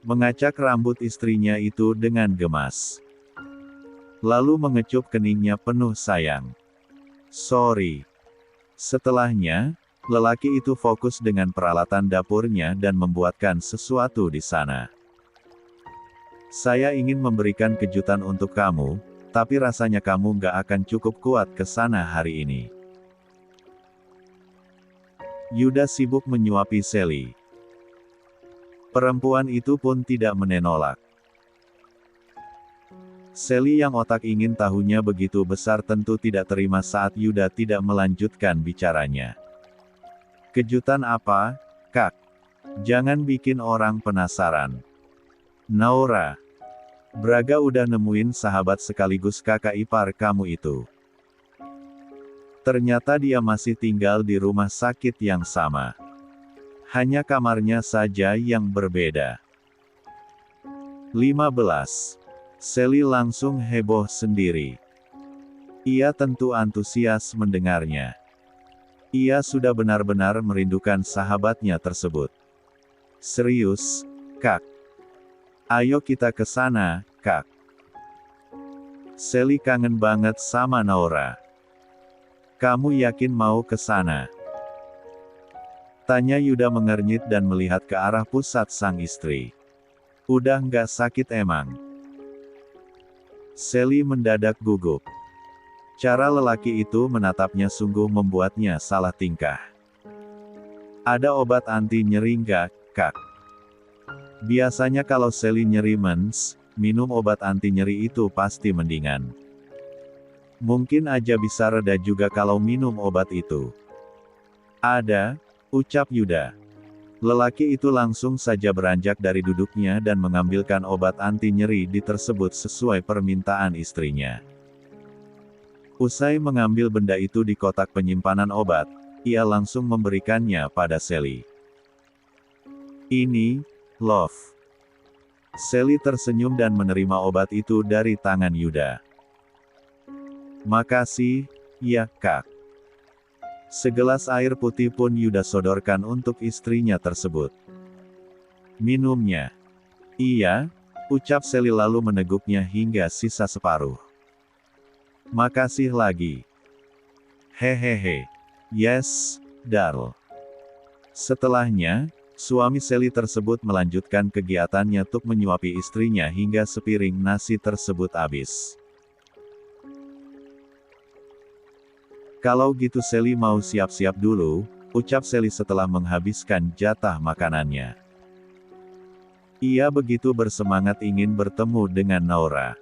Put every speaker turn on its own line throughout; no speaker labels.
mengacak rambut istrinya itu dengan gemas. Lalu mengecup keningnya penuh sayang. Sorry. Setelahnya, lelaki itu fokus dengan peralatan dapurnya dan membuatkan sesuatu di sana. Saya ingin memberikan kejutan untuk kamu, tapi rasanya kamu nggak akan cukup kuat ke sana hari ini. Yuda sibuk menyuapi Sally. Perempuan itu pun tidak menolak. Sally yang otak ingin tahunya begitu besar tentu tidak terima saat Yuda tidak melanjutkan bicaranya. Kejutan apa, Kak? Jangan bikin orang penasaran. Naura. Braga udah nemuin sahabat sekaligus kakak ipar kamu itu. Ternyata dia masih tinggal di rumah sakit yang sama. Hanya kamarnya saja yang berbeda. 15. Sally langsung heboh sendiri. Ia tentu antusias mendengarnya. Ia sudah benar-benar merindukan sahabatnya tersebut. Serius, Kak? Ayo kita ke sana, Kak. Sally kangen banget sama Naura. Kamu yakin mau ke sana? Tanya Yuda mengernyit dan melihat ke arah pusat sang istri. Udah nggak sakit emang? Sally mendadak gugup. Cara lelaki itu menatapnya sungguh membuatnya salah tingkah. Ada obat anti nyeri nggak, Kak? Biasanya kalau Sally nyeri mens, minum obat anti nyeri itu pasti mendingan. Mungkin aja bisa reda juga kalau minum obat itu. Ada, ucap Yuda. Lelaki itu langsung saja beranjak dari duduknya dan mengambilkan obat anti nyeri di tersebut sesuai permintaan istrinya. Usai mengambil benda itu di kotak penyimpanan obat, ia langsung memberikannya pada Sally. Ini, Love. Sally tersenyum dan menerima obat itu dari tangan Yuda. Makasih, ya, Kak. Segelas air putih pun Yuda sodorkan untuk istrinya tersebut. Minumnya. Iya, ucap Sally lalu meneguknya hingga sisa separuh. Makasih lagi. Hehehe. Yes, Darl. Setelahnya, suami Sally tersebut melanjutkan kegiatannya untuk menyuapi istrinya hingga sepiring nasi tersebut habis. Kalau gitu Sally mau siap-siap dulu, ucap Sally setelah menghabiskan jatah makanannya. Ia begitu bersemangat ingin bertemu dengan Naura.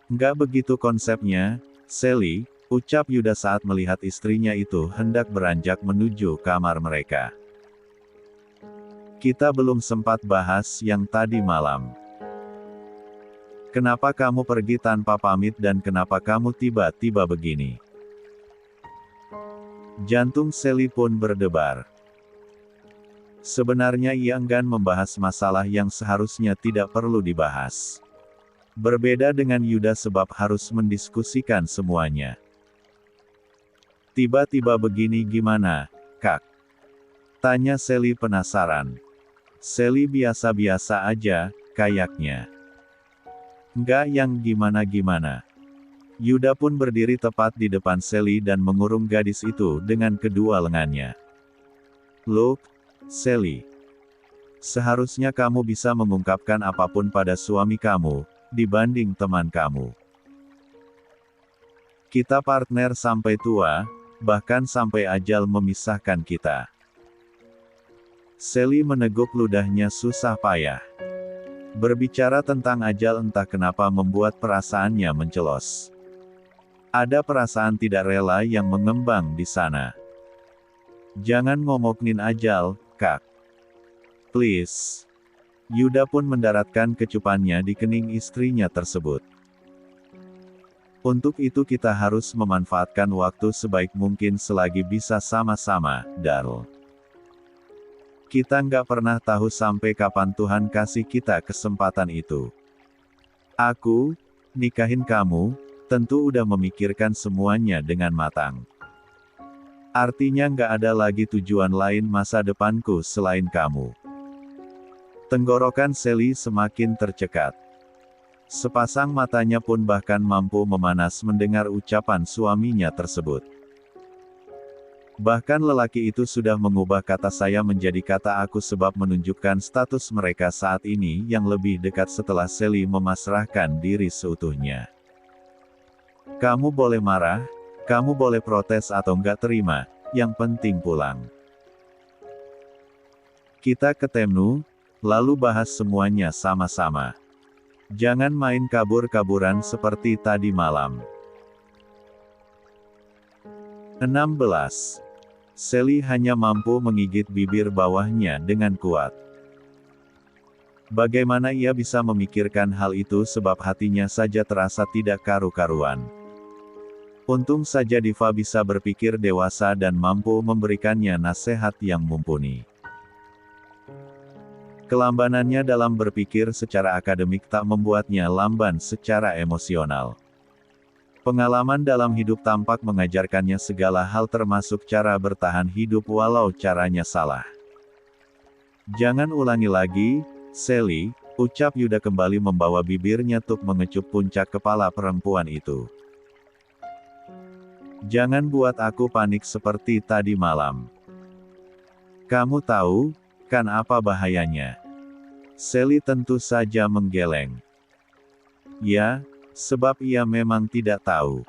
Nggak begitu konsepnya, Sally, ucap Yuda saat melihat istrinya itu hendak beranjak menuju kamar mereka. Kita belum sempat bahas yang tadi malam. Kenapa kamu pergi tanpa pamit dan kenapa kamu tiba-tiba begini? Jantung Sally pun berdebar. Sebenarnya ia enggan membahas masalah yang seharusnya tidak perlu dibahas. Berbeda dengan Yuda sebab harus mendiskusikan semuanya. Tiba-tiba begini gimana, Kak? Tanya Sally penasaran. Sally biasa-biasa aja, kayaknya. Nggak yang gimana-gimana. Yuda pun berdiri tepat di depan Sally dan mengurung gadis itu dengan kedua lengannya. Look, Sally. Seharusnya kamu bisa mengungkapkan apapun pada suami kamu, dibanding teman kamu. Kita partner sampai tua, bahkan sampai ajal memisahkan kita. Sally meneguk ludahnya susah payah. Berbicara tentang ajal entah kenapa membuat perasaannya mencelos. Ada perasaan tidak rela yang mengembang di sana. Jangan ngomongin ajal, Kak. Please. Yuda pun mendaratkan kecupannya di kening istrinya tersebut. Untuk itu kita harus memanfaatkan waktu sebaik mungkin selagi bisa sama-sama, Darl. Kita nggak pernah tahu sampai kapan Tuhan kasih kita kesempatan itu. Aku, nikahin kamu, tentu udah memikirkan semuanya dengan matang. Artinya nggak ada lagi tujuan lain masa depanku selain kamu. Tenggorokan Sally semakin tercekat. Sepasang matanya pun bahkan mampu memanas mendengar ucapan suaminya tersebut. Bahkan lelaki itu sudah mengubah kata saya menjadi kata aku sebab menunjukkan status mereka saat ini yang lebih dekat setelah Sally memasrahkan diri seutuhnya. Kamu boleh marah, kamu boleh protes atau nggak terima, yang penting pulang. Kita ketemu, lalu bahas semuanya sama-sama. Jangan main kabur-kaburan seperti tadi malam. 16. Sally hanya mampu menggigit bibir bawahnya dengan kuat. Bagaimana ia bisa memikirkan hal itu sebab hatinya saja terasa tidak karu-karuan. Untung saja Diva bisa berpikir dewasa dan mampu memberikannya nasihat yang mumpuni. Kelambanannya dalam berpikir secara akademik tak membuatnya lamban secara emosional. Pengalaman dalam hidup tampak mengajarkannya segala hal termasuk cara bertahan hidup walau caranya salah. Jangan ulangi lagi, Sally, ucap Yuda kembali membawa bibirnya untuk mengecup puncak kepala perempuan itu. Jangan buat aku panik seperti tadi malam. Kamu tahu, kan apa bahayanya? Sally tentu saja menggeleng. Ya, sebab ia memang tidak tahu.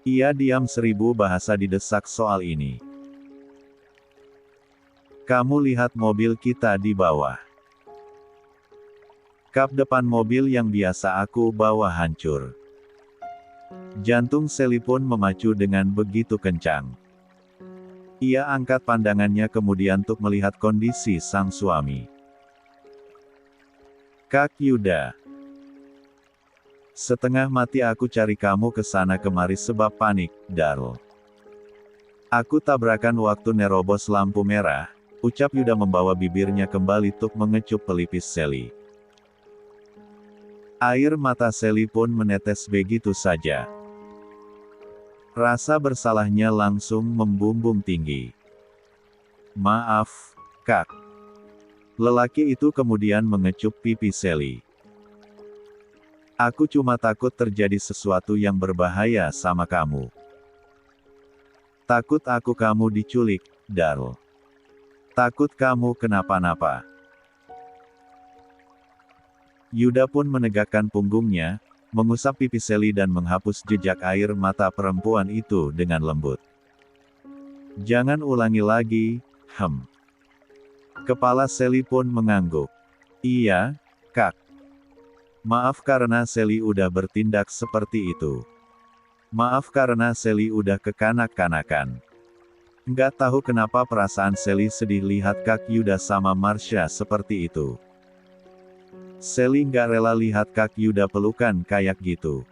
Ia diam 1000 bahasa didesak soal ini. Kamu lihat mobil kita di bawah. Kap depan mobil yang biasa aku bawa hancur. Jantung Sally pun memacu dengan begitu kencang. Ia angkat pandangannya kemudian untuk melihat kondisi sang suami. Kak Yuda. Setengah mati aku cari kamu ke sana kemari sebab panik, Darl. Aku tabrakan waktu nerobos lampu merah, ucap Yuda membawa bibirnya kembali untuk mengecup pelipis Sally. Air mata Sally pun menetes begitu saja. Rasa bersalahnya langsung membumbung tinggi. Maaf, Kak. Lelaki itu kemudian mengecup pipi Sally. Aku cuma takut terjadi sesuatu yang berbahaya sama kamu. Takut kamu diculik, Darl. Takut kamu kenapa-napa. Yuda pun menegakkan punggungnya, mengusap pipi Sally dan menghapus jejak air mata perempuan itu dengan lembut. Jangan ulangi lagi, Kepala Sally pun mengangguk. Iya, Kak. Maaf karena Sally udah bertindak seperti itu. Maaf karena Sally udah kekanak-kanakan. Nggak tahu kenapa perasaan Sally sedih lihat Kak Yuda sama Marsha seperti itu. Sally nggak rela lihat Kak Yuda pelukan kayak gitu.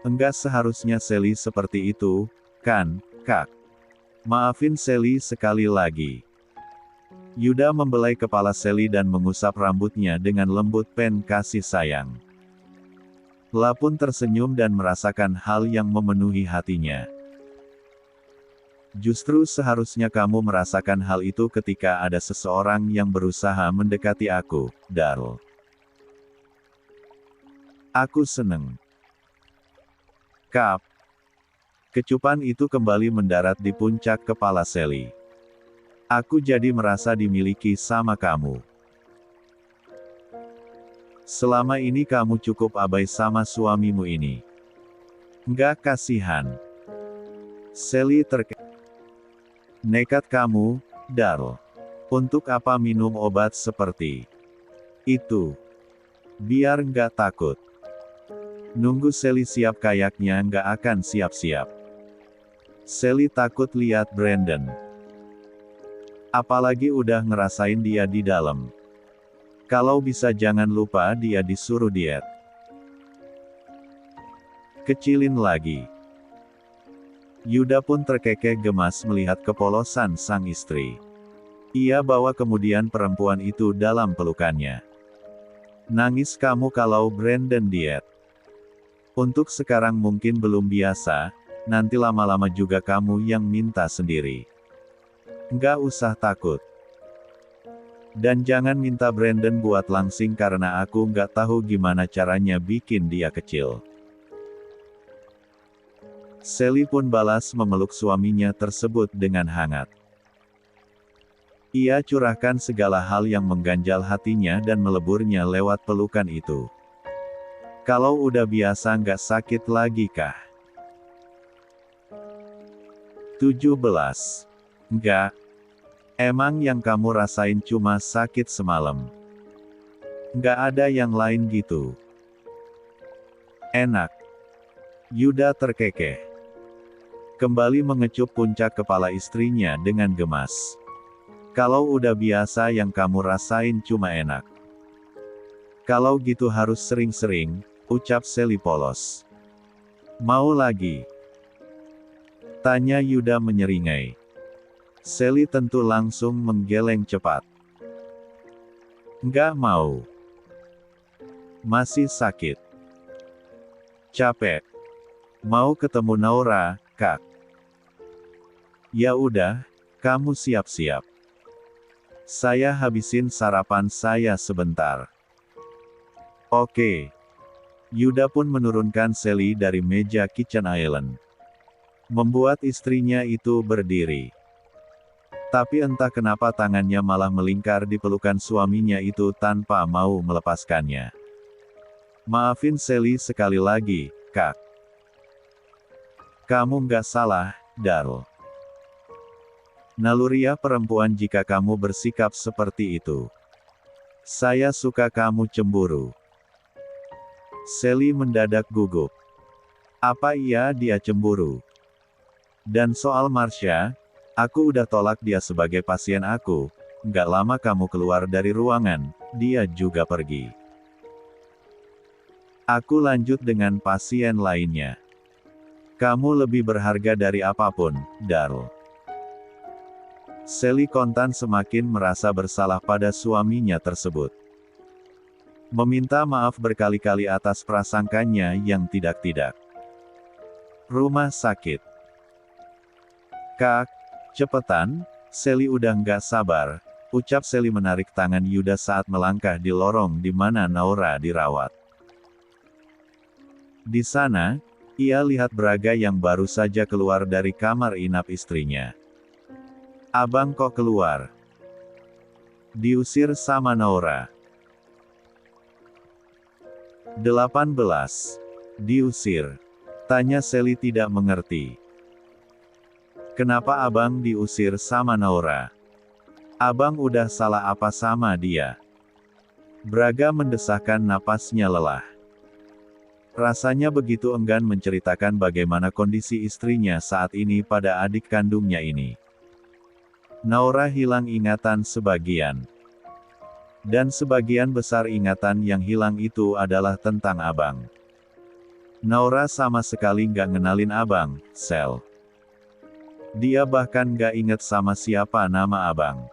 Enggak seharusnya Sally seperti itu, kan, Kak? Maafin Sally sekali lagi. Yuda membelai kepala Sally dan mengusap rambutnya dengan lembut pen kasih sayang. La pun tersenyum dan merasakan hal yang memenuhi hatinya. Justru seharusnya kamu merasakan hal itu ketika ada seseorang yang berusaha mendekati aku, Darl. Aku seneng. Kap. Kecupan itu kembali mendarat di puncak kepala Sally. Aku jadi merasa dimiliki sama kamu. Selama ini kamu cukup abai sama suamimu ini. Nggak kasihan. Sally nekat kamu, Darl. Untuk apa minum obat seperti itu? Biar nggak takut. Nunggu Sally siap kayaknya nggak akan siap-siap. Sally takut lihat Brandon. Apalagi udah ngerasain dia di dalam. Kalau bisa jangan lupa dia disuruh diet. Kecilin lagi. Yuda pun terkekeh gemas melihat kepolosan sang istri. Ia bawa kemudian perempuan itu dalam pelukannya. Nangis kamu kalau Brandon diet. Untuk sekarang mungkin belum biasa, nanti lama-lama juga kamu yang minta sendiri. Nggak usah takut. Dan jangan minta Brandon buat langsing karena aku nggak tahu gimana caranya bikin dia kecil. Sally pun balas memeluk suaminya tersebut dengan hangat. Ia curahkan segala hal yang mengganjal hatinya dan meleburnya lewat pelukan itu. Kalau udah biasa nggak sakit lagi kah? 17. Enggak. Emang yang kamu rasain cuma sakit semalam? Nggak ada yang lain gitu? Enak. Yuda terkekeh. Kembali mengecup puncak kepala istrinya dengan gemas. Kalau udah biasa yang kamu rasain cuma enak. Kalau gitu harus sering-sering, ucap Sally polos. Mau lagi? Tanya Yuda menyeringai. Sally tentu langsung menggeleng cepat. Nggak mau. Masih sakit. Capek. Mau ketemu Naura, Kak. Ya udah, kamu siap-siap. Saya habisin sarapan saya sebentar. Oke. Yuda pun menurunkan Sally dari meja kitchen island. Membuat istrinya itu berdiri. Tapi entah kenapa tangannya malah melingkar di pelukan suaminya itu tanpa mau melepaskannya. Maafin Sally sekali lagi, Kak. Kamu nggak salah, Darl. Naluriah perempuan jika kamu bersikap seperti itu. Saya suka kamu cemburu. Sally mendadak gugup. Apa iya dia cemburu? Dan soal Marsha, aku udah tolak dia sebagai pasien aku. Nggak lama kamu keluar dari ruangan, dia juga pergi. Aku lanjut dengan pasien lainnya. Kamu lebih berharga dari apapun, Darl. Sally kontan semakin merasa bersalah pada suaminya tersebut. Meminta maaf berkali-kali atas prasangkanya yang tidak-tidak. Rumah sakit. Kak, cepetan, Sally udah nggak sabar, ucap Sally menarik tangan Yuda saat melangkah di lorong di mana Naura dirawat. Di sana, ia lihat Braga yang baru saja keluar dari kamar inap istrinya. Abang kok keluar? Diusir sama Naura. 18. Diusir. Tanya Sally tidak mengerti. Kenapa abang diusir sama Naura? Abang udah salah apa sama dia? Braga mendesahkan napasnya lelah. Rasanya begitu enggan menceritakan bagaimana kondisi istrinya saat ini pada adik kandungnya ini. Naura hilang ingatan sebagian. Dan sebagian besar ingatan yang hilang itu adalah tentang abang. Naura sama sekali nggak ngenalin abang, Sel. Dia bahkan nggak inget sama siapa nama abang.